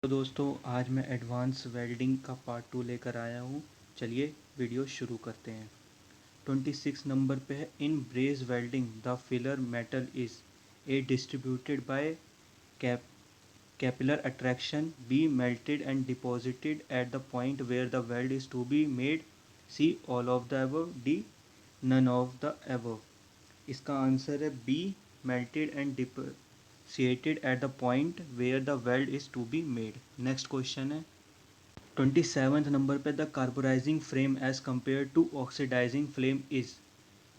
तो दोस्तों आज मैं एडवांस वेल्डिंग का पार्ट 2 लेकर आया हूँ। चलिए वीडियो शुरू करते हैं। 26 नंबर पे है, in braze welding the filler metal is a distributed by cap capillary attraction B melted and deposited at the point where the weld is to be made. C all of the above, D none of the above. इसका answer है B melted and deposited at the point where the weld is to be made. Next question है 27th number पे, the carburising flame as compare to oxidising flame is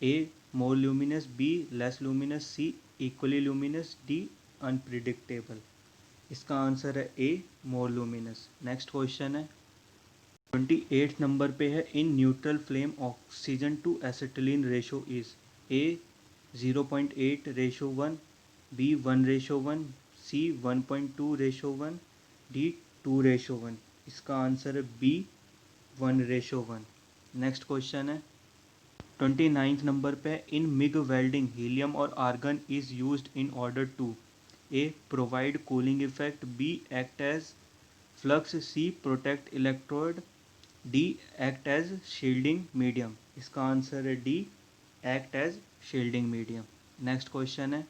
A more luminous, B less luminous, C equally luminous, D unpredictable. इसका answer है A more luminous. Next question है 28th number पे है, in neutral flame oxygen to acetylene ratio is A 0.8:1, B 1:1, C 1.2:1, D 2:1। इसका answer है B 1:1। Next question है 29th number पे, in MIG welding helium or argon is used in order to A provide cooling effect, B act as flux, C protect electrode, D act as shielding medium. इसका answer है D act as shielding medium. Next question है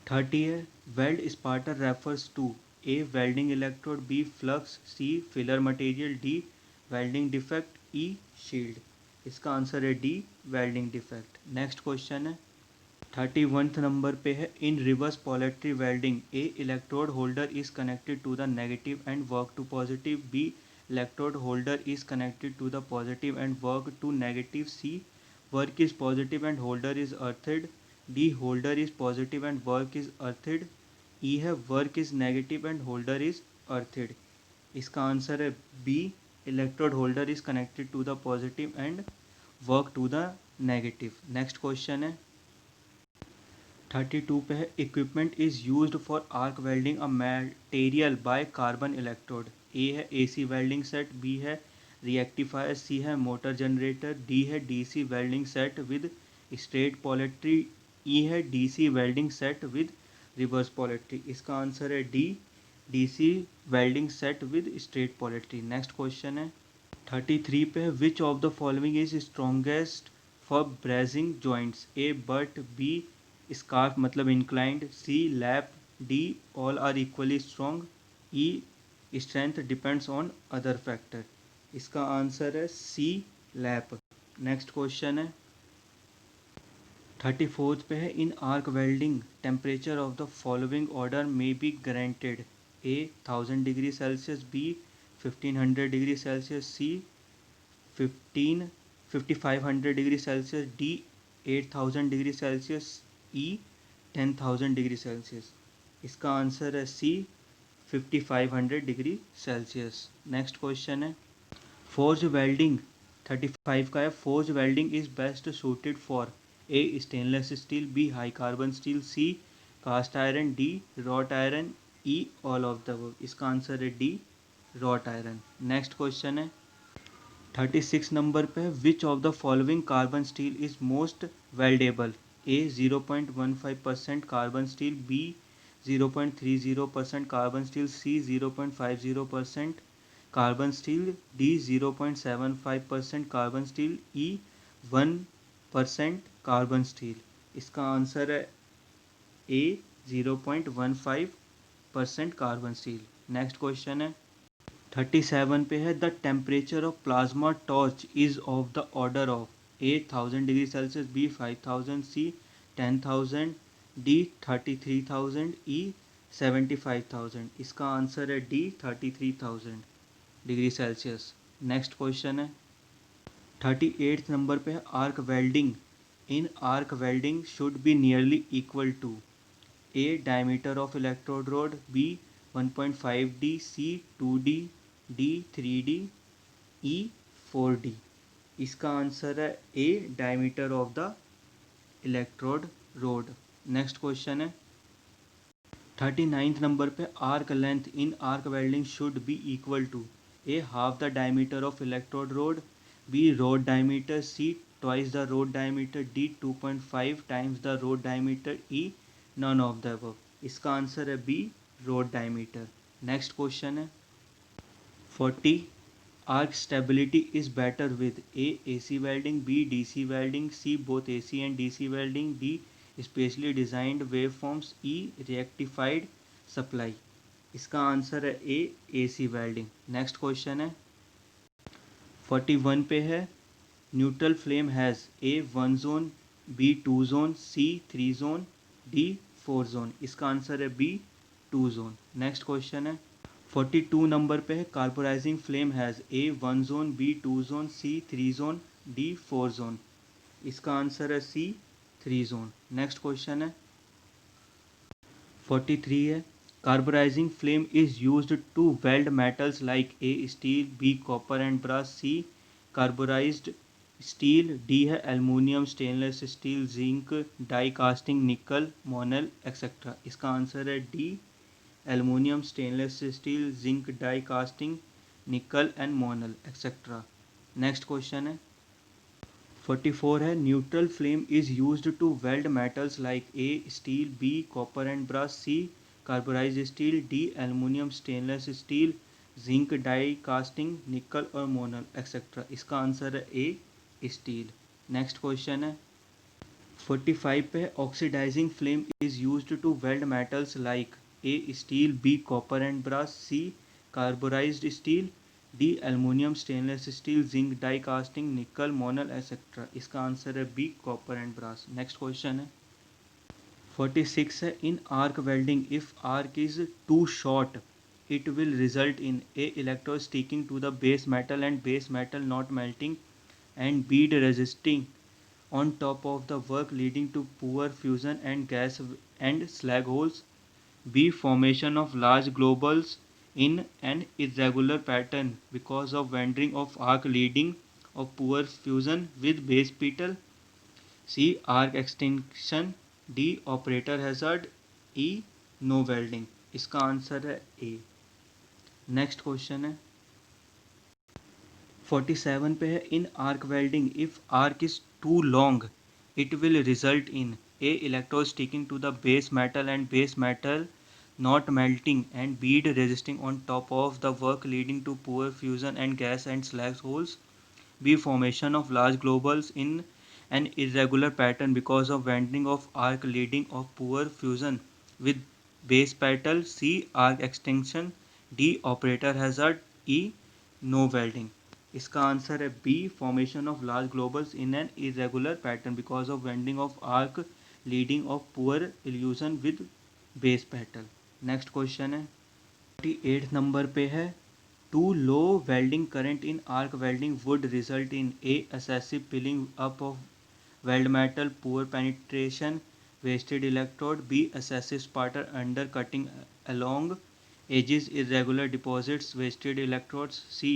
30 है, weld spatter refers to A welding electrode, B flux, C filler material, D welding defect, E shield. इसका answer है D welding defect. Next question है 31th number पे है, in reverse polarity welding A electrode holder is connected to the negative and work to positive, B electrode holder is connected to the positive and work to negative, C work is positive and holder is earthed, D holder is positive and work is earthed, E है work is negative and holder is earthed. इसका answer है B electrode holder is connected to the positive and work to the negative. Next question है 32 पे है, equipment is used for arc welding a material by carbon electrode. A है AC welding set, B है rectifier, C है motor generator, D है DC welding set with straight polarity, E है DC welding set with reverse polarity. इसका answer है D DC welding set with straight polarity. Next question है 33 पे है, which of the following is strongest for brazing joints, A butt, B scarf मतलब inclined, C lap, D all are equally strong, E strength depends on other factor. इसका answer है C lap. Next question है 34th पे है, in arc welding temperature of the following order may be guaranteed, A 1000 degree Celsius, B 1500 degree Celsius, C 5500 degree Celsius, D 8000 degree Celsius, E 10000 degree Celsius. इसका answer है C 5500 degree Celsius. Next question है forge welding 35 का है, forge welding is best suited for A stainless steel, B high carbon steel, C cast iron, D wrought iron, E all of the above. इसका answer है D wrought iron. Next question है 36 number पे, which of the following carbon steel is most weldable, A 0.15% carbon steel, B 0.30% carbon steel, C 0.50% carbon steel, D 0.75% carbon steel, E 1% carbon steel. इसका answer है A 0.15% carbon steel. Next question है 37 पे है, the temperature of plasma torch is of the order of A 1000 degree Celsius, B 5000, C 10000, D 33000, E 75000। इसका answer है D 33000 degree Celsius. Next question है 38th number पे है, arc welding in arc welding should be nearly equal to A diameter of electrode rod, B 1.5D, C 2D, D 3D, E 4D। इसका answer है A diameter of the electrode rod. Next question है 39th number पे, arc length in arc welding should be equal to A half the diameter of electrode rod, B rod diameter, C twice the rod diameter, D 2.5 times the rod diameter, E none of the above. इसका answer है B rod diameter. Next question है 40 arc stability is better with A. AC welding, B. DC welding, C. both AC and DC welding, D. specially designed waveforms, E. rectified supply। इसका answer है A. AC welding। Next question है 41 पे है neutral flame has A. 1 zone, B. 2 zone, C. 3 zone, D. 4 zone। इसका answer है B. 2 zone। Next question है 42 number पे है carburising flame has A. 1 zone, B. 2 zone, C. 3 zone, D. 4 zone। इसका answer है C. 3 zone। नेक्स्ट क्वेश्चन है 43 है carburising flame is used to weld metals like A. Steel, B. Copper and brass, C. Carburised steel, D है aluminium, stainless steel, zinc, die casting, nickel, Monel etcetera. इसका answer है D. Aluminium, stainless steel, zinc, die casting, nickel and Monel etcetera. Next question है 44 है neutral flame is used to weld metals like A. Steel, B. Copper and brass, C. Carburised steel, D. Aluminium, stainless steel, zinc, die casting, nickel और Monel etcetera. इसका answer है A. Steel. Next question है 45 पे oxidising flame is used to weld metals like A. Steel, B. Copper and brass, C. Carburised steel, D. Aluminium, stainless steel, zinc, die casting, nickel, Monel etcetera. इसका answer है B. Copper and brass. Next question है 46 है in arc welding if arc is too short it will result in A. electrode sticking to the base metal and base metal not melting and bead resisting on top of the work leading to poor fusion and gas and slag holes, B. formation of large globules in an irregular pattern because of wandering of arc leading of poor fusion with base metal, C. arc extinction, D. operator hazard, E. no welding। इसका answer है A। Next question है 47 पे है in arc welding if arc is too long it will result in A. electrode sticking to the base metal and base metal not melting and bead resisting on top of the work leading to poor fusion and gas and slag holes, B. formation of large globules in an irregular pattern because of wandering of arc leading of poor fusion with base metal, C. arc extinction, D. operator hazard, E. no welding। इसका answer है B. formation of large globules in an irregular pattern because of wandering of arc leading of poor illusion with base metal। Next question है 48 number पे है too low welding current in arc welding would result in A. excessive peeling up of weld metal, poor penetration, wasted electrode, B. excessive sputter undercutting along edges, irregular deposits, wasted electrodes, C.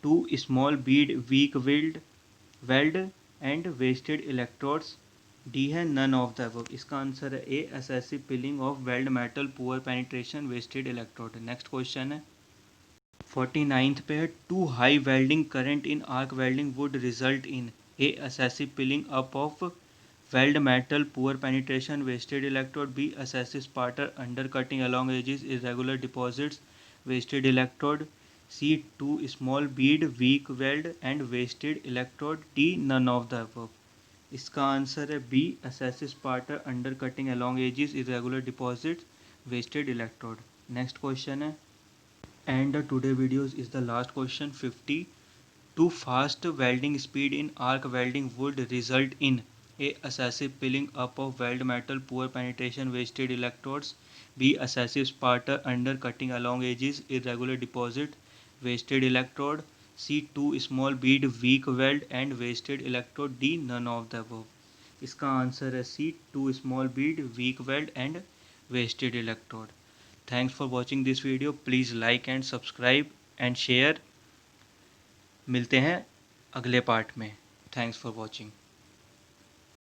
too small bead, weak weld and wasted electrodes, D है none of the above। इसका answer है A. excessive peeling of weld metal, poor penetration, wasted electrode। Next question है 49th पे है too high welding current in arc welding would result in A. excessive peeling up of weld metal, poor penetration, wasted electrode, B. excessive sputter undercutting along edges, irregular deposits, wasted electrode, C. too small bead, weak weld and wasted electrode, D. none of the above। इसका answer है B. excessive sputter undercutting along edges, irregular deposits, wasted electrode। Next question है and the today videos is the last question 50 too fast welding speed in arc welding would result in A. excessive peeling up of weld metal, poor penetration, wasted electrodes, B. excessive sputter undercutting along edges, irregular deposit, wasted electrode, C. too small bead, weak weld and wasted electrode, D. none of the above। इसका answer है C. too small bead, weak weld and wasted electrode। Thanks for watching this video. Please like and subscribe and share। मिलते हैं अगले part में। Thanks for watching.